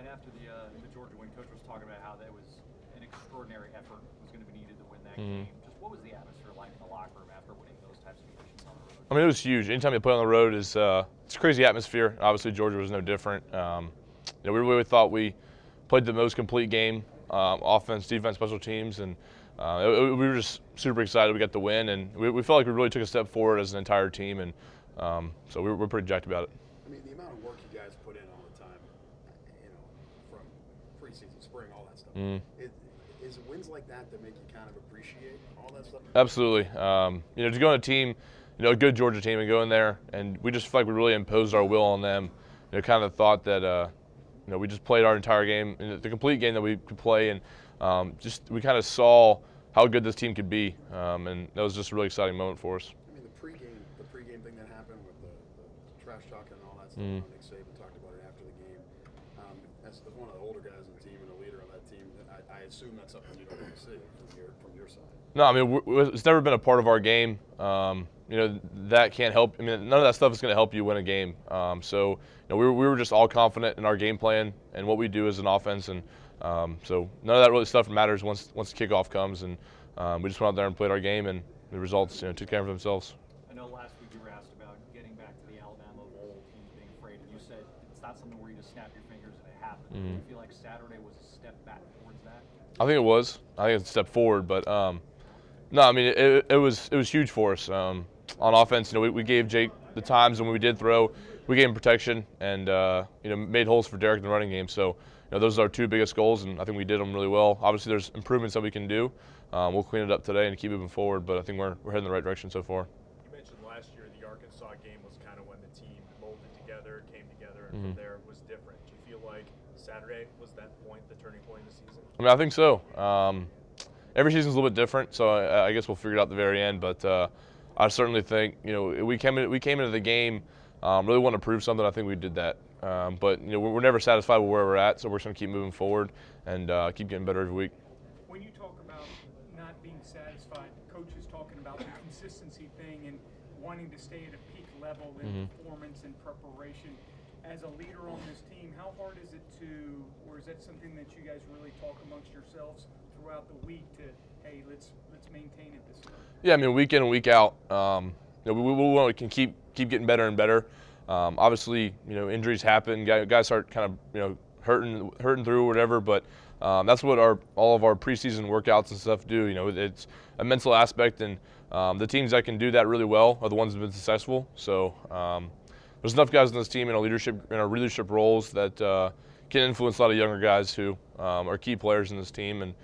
night after the Georgia win, Coach was talking about how that was an extraordinary effort was going to be needed to win that game. Just what was the atmosphere like in the locker room after winning those types of conditions on the road? I mean, it was huge. Anytime you play on the road it's a crazy atmosphere. Obviously, Georgia was no different. We really thought we played the most complete game, offense, defense, special teams, and we were just super excited we got the win, and we felt like we really took a step forward as an entire team, and so we're pretty jacked about it. I mean, the amount of work you guys put in all the time, from preseason, spring, all that stuff. Is it wins like that that make you kind of appreciate all that stuff? Absolutely. To go on a team, a good Georgia team, and go in there, and we just feel like we really imposed our will on them. Kind of thought that we just played our entire game, the complete game that we could play, and we kind of saw how good this team could be, and that was just a really exciting moment for us. I mean, the pregame thing that happened with the trash talking and all that stuff. Nick Saban talked about it after the game. That's one of the older guys on the team and a leader on that team. I assume that's something you don't want to see from your side. No, I mean, it's never been a part of our game. That can't help. I mean, none of that stuff is going to help you win a game. We were just all confident in our game plan and what we do as an offense, and so none of that really stuff matters once the kickoff comes, and we just went out there and played our game, and the results took care of themselves. I know last week you were asked about getting back to the Alabama Bowl, teams being afraid, and you said it's not something where you just snap your fingers and it happens. Do you feel like Saturday was a step back towards that? I think it was. I think it's a step forward, but no, I mean it was huge for us. On offense, we gave Jake the times, and when we did throw, we gave him protection, and made holes for Derek in the running game. So those are our two biggest goals, and I think we did them really well. Obviously, there's improvements that we can do. We'll clean it up today and keep moving forward, but I think we're heading in the right direction so far. You mentioned last year the Arkansas game was kind of when the team molded together, came together, and from there it was different. Do you feel like Saturday was that point, the turning point in the season? I mean, I think so. Every season's a little bit different, so I guess we'll figure it out at the very end. But I certainly think we came into the game really wanting to prove something. I think we did that. But we're never satisfied with where we're at, so we're just going to keep moving forward and keep getting better every week. When you talk about not being satisfied, Coach is talking about the consistency thing and wanting to stay at a peak level in performance and preparation. As a leader on this team, how hard is it or is that something that you guys really talk amongst yourselves throughout the week to, hey, let's maintain it this way? Yeah, I mean, week in and week out, we can keep getting better and better. Obviously, injuries happen. Guys start kind of, hurting through or whatever. But that's what all of our preseason workouts and stuff do. It's a mental aspect, and the teams that can do that really well are the ones that have been successful. So there's enough guys on this team in our leadership roles that can influence a lot of younger guys who are key players in this team, and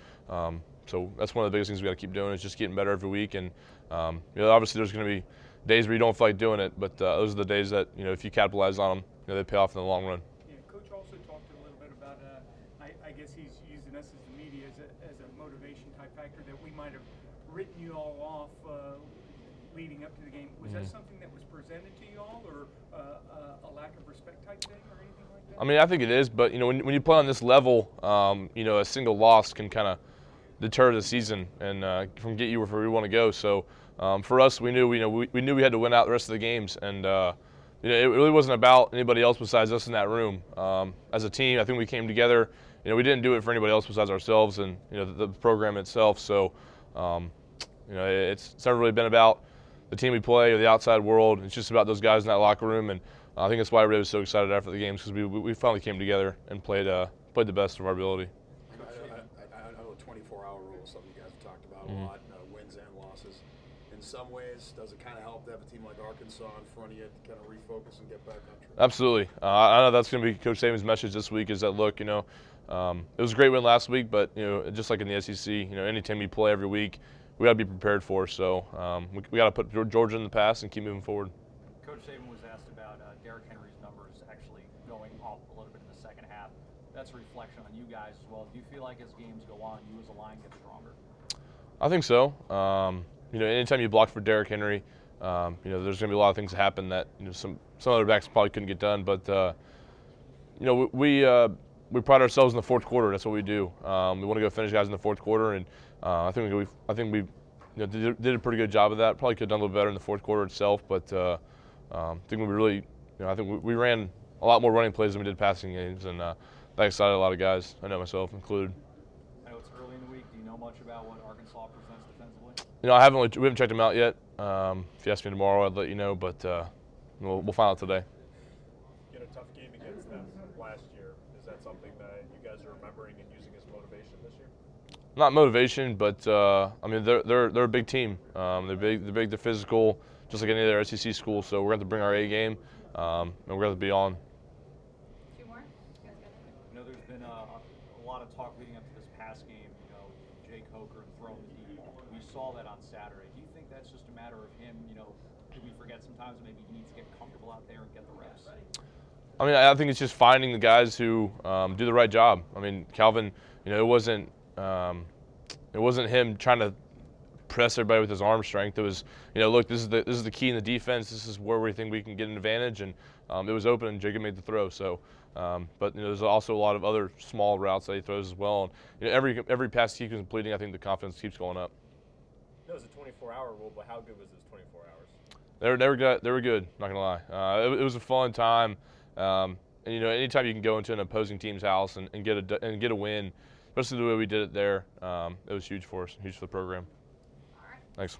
so that's one of the biggest things we got to keep doing is just getting better every week. And obviously there's going to be days where you don't feel like doing it, but those are the days that if you capitalize on them, they pay off in the long run. Yeah, Coach also talked a little bit about I guess he's using us as the media as a motivation type factor that we might have written you all off leading up to the game. Was that something that was presented to you all, or a lack of respect type thing, or anything like that? I mean, I think it is, but when you play on this level, a single loss can kind of deter the season and from get you where we want to go. So for us, we knew we knew we had to win out the rest of the games, and it really wasn't about anybody else besides us in that room. As a team, I think we came together. We didn't do it for anybody else besides ourselves and the program itself. So it's never really been about the team we play or the outside world. It's just about those guys in that locker room, and I think that's why everybody was so excited after the games, because we finally came together and played the best of our ability. I know the 24-hour rule is something you guys have talked about a lot, wins and losses. In some ways, does it kind of help to have a team like Arkansas in front of you to kind of refocus and get back on track? Absolutely. I know that's going to be Coach Saban's message this week is that, look, it was a great win last week, but, just like in the SEC, any team you play every week, we got to be prepared for. So we got to put Georgia in the past and keep moving forward. Coach Saban was asked about Derrick Henry's numbers actually going up a little bit in the second half. That's a reflection on you guys as well. Do you feel like as games go on, you as a line get stronger? I think so. Anytime you block for Derrick Henry, there's going to be a lot of things that happen that some other backs probably couldn't get done. But we pride ourselves in the fourth quarter. That's what we do. We want to go finish guys in the fourth quarter, and I think we did a pretty good job of that. Probably could have done a little better in the fourth quarter itself, but I think we really, I think we ran a lot more running plays than we did passing games, and that excited a lot of guys. I know myself included. I know it's early in the week. Do you know much about what Arkansas presents defensively? You know, we haven't checked them out yet. If you ask me tomorrow, I'd let you know, but we'll find out today. You had a tough game against them last year. Is that something that you guys are remembering and using as motivation this year? Not motivation, but I mean they're a big team. They're big, they're physical, just like any other SEC school. So we're going to bring our A game, and we're going to be on. Two more? I know there's been a lot of talk leading up to this past game. You know, Jake Coker throwing the deep ball. We saw that on Saturday. Do you think that's just a matter of him? You know, did we forget sometimes maybe he needs to get comfortable out there and get the reps? I mean, I think it's just finding the guys who do the right job. I mean, Calvin, you know, it wasn't him trying to press everybody with his arm strength. It was, you know, look, this is the key in the defense. This is where we think we can get an advantage, and it was open, and Jacob made the throw. So, but you know, there's also a lot of other small routes that he throws as well. And you know, every pass he keeps completing, I think the confidence keeps going up. It was a 24-hour rule, but how good was this 24 hours? They were good. Not gonna lie. It was a fun time. And you know, anytime you can go into an opposing team's house and get a win, especially the way we did it there, it was huge for us, huge for the program. All right. Thanks.